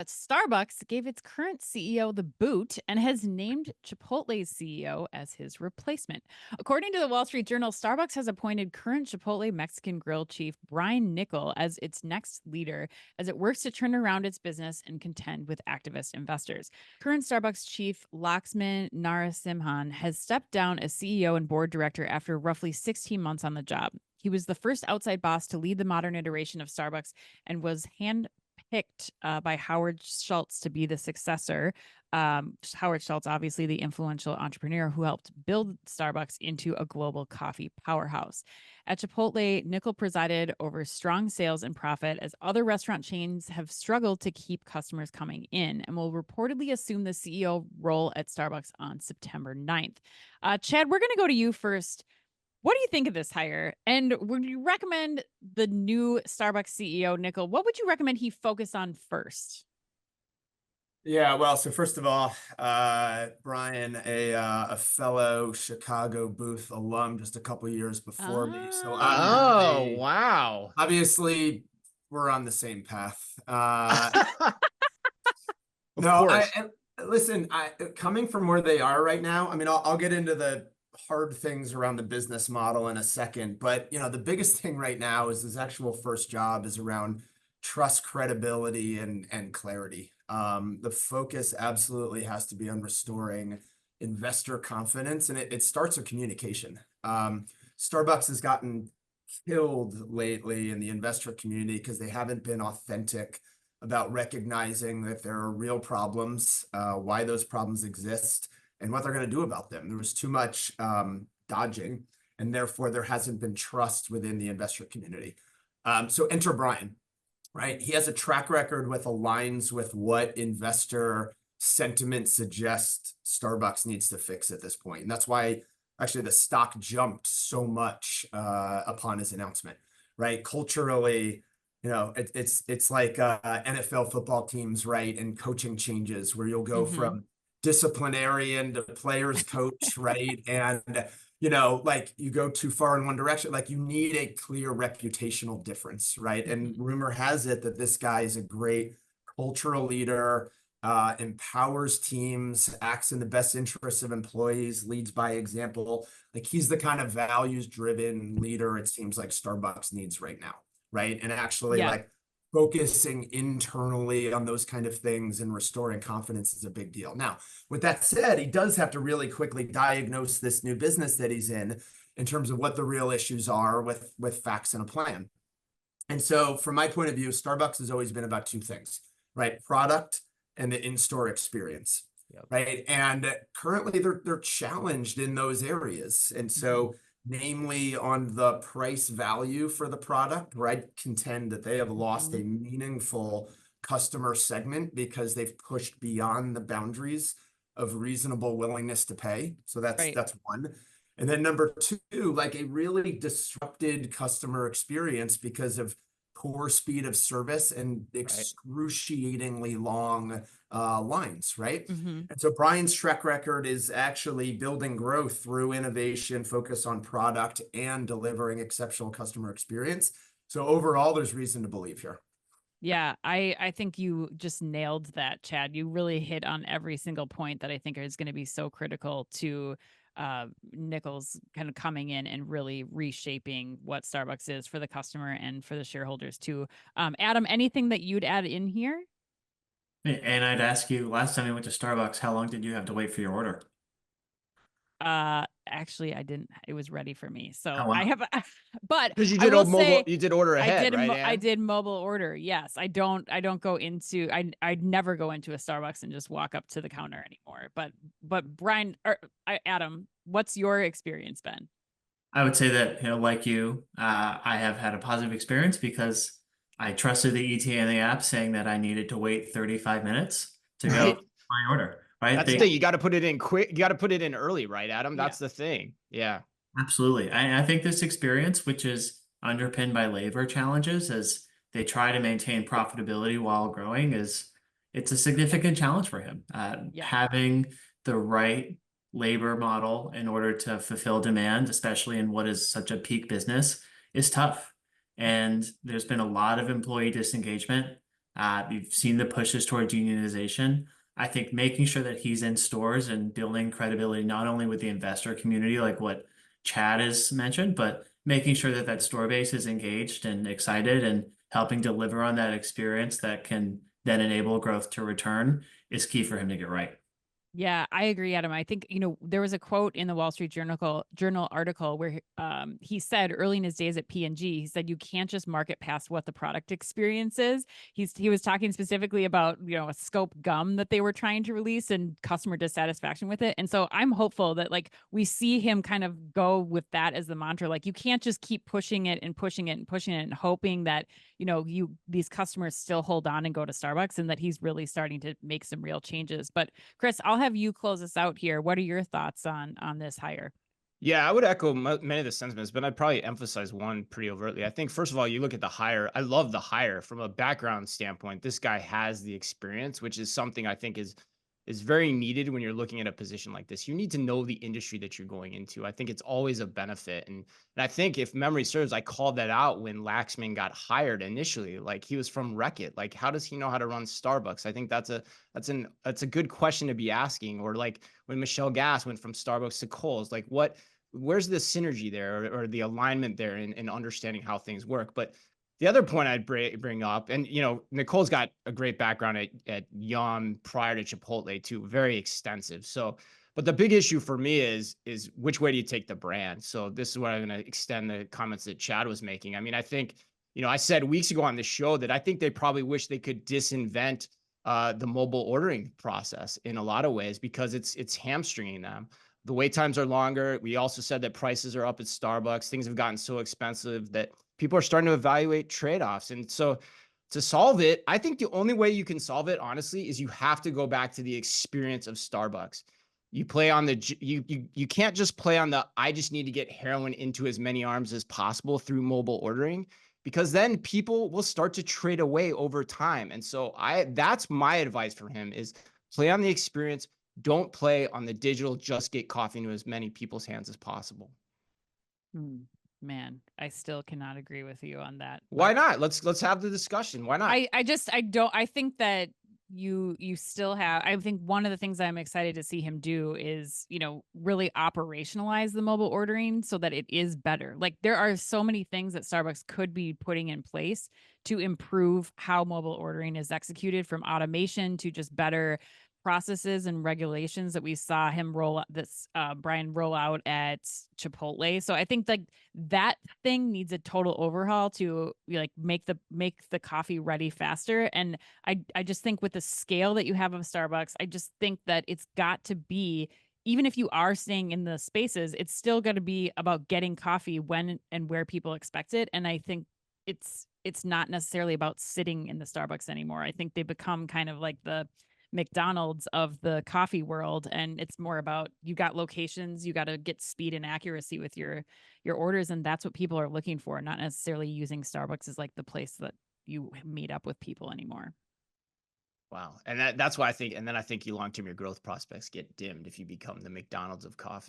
Starbucks gave its current CEO the boot and has named Chipotle's CEO as his replacement. According to the Wall Street Journal, Starbucks has appointed current Chipotle Mexican Grill chief Brian Niccol as its next leader as it works to turn around its business and contend with activist investors. Current Starbucks chief Laxman Narasimhan has stepped down as CEO and board director after roughly 16 months on the job. He was the first outside boss to lead the modern iteration of Starbucks and was handpicked by Howard Schultz to be the successor. Howard Schultz, obviously the influential entrepreneur who helped build Starbucks into a global coffee powerhouse. At Chipotle, Niccol presided over strong sales and profit as other restaurant chains have struggled to keep customers coming in and will reportedly assume the CEO role at Starbucks on September 9th. Chad, we're going to go to you first. What do you think of this hire? And would you recommend the new Starbucks CEO, Niccol? What would you recommend he focus on first? Yeah, well, so first of all, Brian, a fellow Chicago Booth alum just a couple years before me. So Wow. Obviously we're on the same path. Of No, course. Listen, coming from where they are right now, I mean, I'll get into the hard things around the business model in a second, but the biggest thing right now is his actual first job is around trust, credibility, and clarity. The focus absolutely has to be on restoring investor confidence, and it starts with communication. Starbucks has gotten killed lately in the investor community because they haven't been authentic about recognizing that there are real problems, why those problems exist, and what they're going to do about them. There was too much dodging, and therefore there hasn't been trust within the investor community. So enter Brian, right? He has a track record with aligns with what investor sentiment suggests Starbucks needs to fix at this point. And that's why actually the stock jumped so much upon his announcement, right? Culturally, it's like NFL football teams, right? And coaching changes where you'll go from disciplinarian to players coach, right? And like you go too far in one direction, like you need a clear reputational difference, right? And rumor has it that this guy is a great cultural leader, empowers teams, acts in the best interests of employees, leads by example. Like he's the kind of values-driven leader it seems like Starbucks needs right now, right? And actually like focusing internally on those kind of things and restoring confidence is a big deal. Now, with that said, he does have to really quickly diagnose this new business that he's in terms of what the real issues are with facts and a plan. And so from my point of view, Starbucks has always been about two things, right? Product and the in-store experience, right? And currently they're challenged in those areas. And so namely on the price value for the product, where I contend that they have lost a meaningful customer segment because they've pushed beyond the boundaries of reasonable willingness to pay. So that's one. And then number two, like a really disrupted customer experience because of poor speed of service and excruciatingly long lines, right? And so Brian's track record is actually building growth through innovation, focus on product, and delivering exceptional customer experience. So overall, there's reason to believe here. Yeah, I think you just nailed that, Chad. You really hit on every single point that I think is going to be so critical to Niccol's kind of coming in and really reshaping what Starbucks is for the customer and for the shareholders too. Adam, anything that you'd add in here? And I'd ask you, last time you went to Starbucks, how long did you have to wait for your order? Actually, I didn't. It was ready for me, so Oh, wow. I have. But Because you I did will mobile, say, you did order ahead, right? I did mobile order. Yes, I don't go into. I never go into a Starbucks and just walk up to the counter anymore. But Brian or Adam, what's your experience been? I would say that, like you, I have had a positive experience because I trusted the ETA in the app saying that I needed to wait 35 minutes to go my order. Right? That's the thing. You got to put it in quick. You got to put it in early, right, Adam? That's the thing. Yeah. Absolutely. I think this experience, which is underpinned by labor challenges as they try to maintain profitability while growing, it's a significant challenge for him. Having the right labor model in order to fulfill demand, especially in what is such a peak business, is tough. And there's been a lot of employee disengagement. You've seen the pushes toward unionization. I think making sure that he's in stores and building credibility, not only with the investor community, like what Chad has mentioned, but making sure that that store base is engaged and excited and helping deliver on that experience that can then enable growth to return is key for him to get right. Yeah, I agree, Adam. I think, there was a quote in the Wall Street Journal article where he said early in his days at P&G, he said, you can't just market past what the product experience is. He was talking specifically about, a scope gum that they were trying to release and customer dissatisfaction with it. And so I'm hopeful that like we see him kind of go with that as the mantra. Like you can't just keep pushing it and pushing it and pushing it and hoping that, these customers still hold on and go to Starbucks, and that he's really starting to make some real changes. But Chris, I'll have you close us out here. What are your thoughts on this hire? Yeah, I would echo many of the sentiments, but I'd probably emphasize one pretty overtly. I think, first of all, you look at the hire. I love the hire from a background standpoint. This guy has the experience, which is something I think is very needed when you're looking at a position like this. You need to know the industry that you're going into. I think it's always a benefit. And I think if memory serves, I called that out when Laxman got hired initially. Like he was from Reckitt. Like, how does he know how to run Starbucks? I think that's a good question to be asking. Or like when Michelle Gass went from Starbucks to Kohl's, like where's the synergy there, or the alignment there in understanding how things work? But the other point I'd bring up, and Nicole's got a great background at Yum prior to Chipotle too, very extensive. So, but the big issue for me is which way do you take the brand? So this is what I'm going to extend the comments that Chad was making. I mean, I think, I said weeks ago on the show that I think they probably wish they could disinvent the mobile ordering process in a lot of ways, because it's hamstringing them. The wait times are longer. We also said that prices are up at Starbucks. Things have gotten so expensive that people are starting to evaluate trade-offs. And so to solve it, I think the only way you can solve it, honestly, is you have to go back to the experience of Starbucks. You play on you can't just play on I just need to get heroin into as many arms as possible through mobile ordering, because then people will start to trade away over time. And so that's my advice for him, is play on the experience. Don't play on the digital, just get coffee into as many people's hands as possible. Man, I still cannot agree with you on that. Why not? Let's have the discussion. Why not? I think that you still have, I think one of the things I'm excited to see him do is, really operationalize the mobile ordering so that it is better. Like there are so many things that Starbucks could be putting in place to improve how mobile ordering is executed, from automation to just better processes and regulations that we saw him Brian roll out at Chipotle. So I think like that thing needs a total overhaul to like make the coffee ready faster. And I just think with the scale that you have of Starbucks, I just think that it's got to be, even if you are staying in the spaces, it's still going to be about getting coffee when and where people expect it. And I think it's not necessarily about sitting in the Starbucks anymore. I think they become kind of like the McDonald's of the coffee world, and it's more about, you got locations, you got to get speed and accuracy with your orders, and that's what people are looking for, not necessarily using Starbucks as like the place that you meet up with people anymore. Wow. And that's why I think, and then I think long-term your growth prospects get dimmed if you become the McDonald's of coffee.